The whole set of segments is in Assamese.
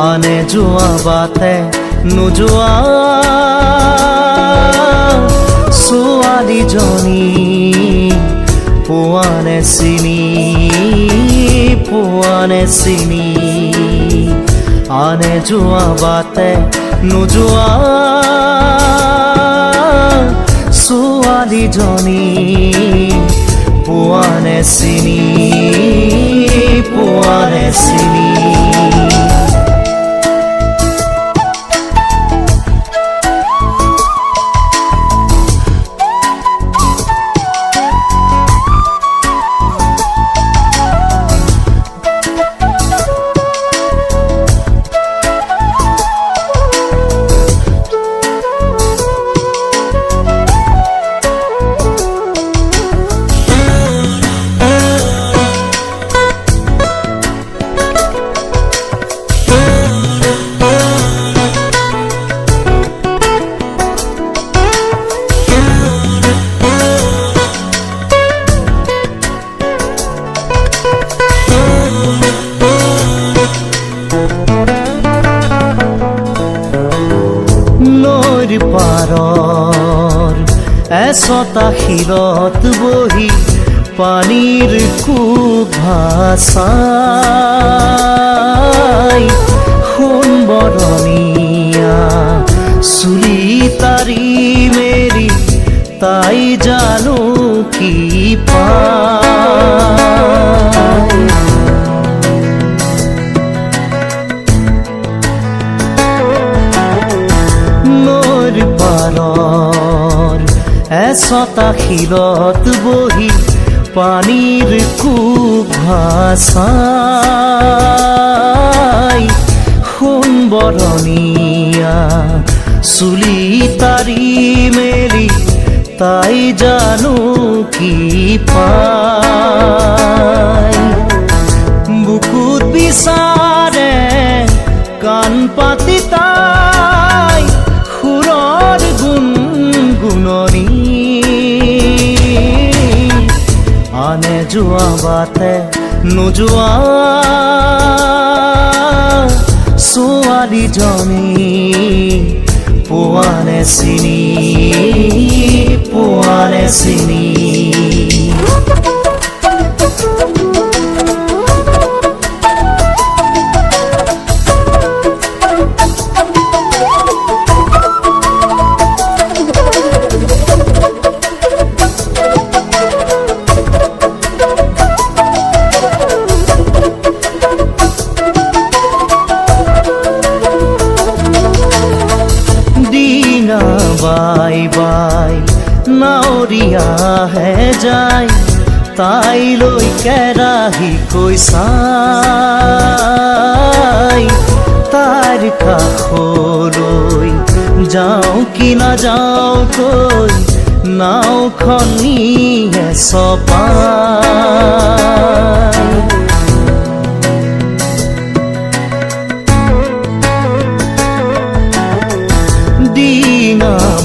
আনে যোৱা বাটে নোযোৱা ছোৱালীজনী পোৱানে চিনি আনে যোৱা বাটে নোযোৱা ছোৱালীজনী পোৱানে চিনি পাৰৰ এচটা শিলত বহি পানীৰ কোব ভাচাই সোণ বৰণীয়া চুলি তাৰি মেলি তাই জানো কি পায়। এচটা শিলত বহি পানীৰ কোব ভাচাই সোণ বৰণীয়া চুলি তাৰি মেলি তাই জানো কি পায়। বুকুত বিচাৰে কাণ পাতি তাই সুৰৰ গুণগুণনি আনে যোৱা বাটে নোযোৱা ছোৱালীজনী পোৱানে চিনি বাই বাই নাৱৰীয়া হে যায় তাইলৈ কেৰাহী কৈ চাই তাইৰ কাষলৈ যাওঁ কি নাযাওঁ কৈ নাওখন নিয়ে চপাই।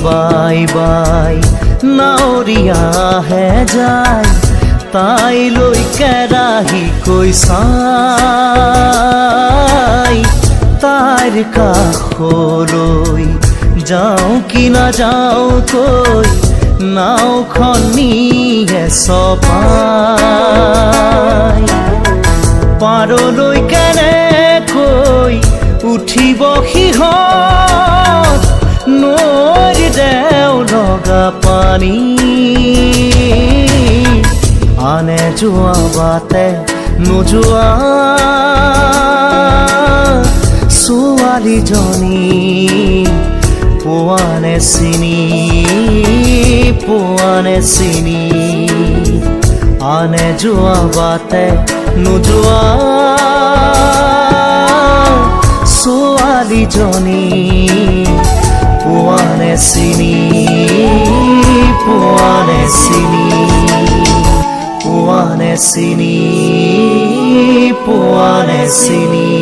বাই বাই নাৱৰীয়া হে যায় তাইলৈ কেৰাহী কৈ চাই তাইৰ কাষলৈ যাওঁ কি নাযাওঁ কৈ নাওখন নিয়ে চপাই। পাৰলৈ কেনেকৈ উঠিব সিহঁত নৈৰ দেও লগা পানী আনে যোৱা বাটে নোযোৱা ছোৱালীজনী পোৱানে চিনি আনে যোৱা বাটে নোযোৱা ছোৱালীজনী পোৱানে চিনি পোৱানে চিনি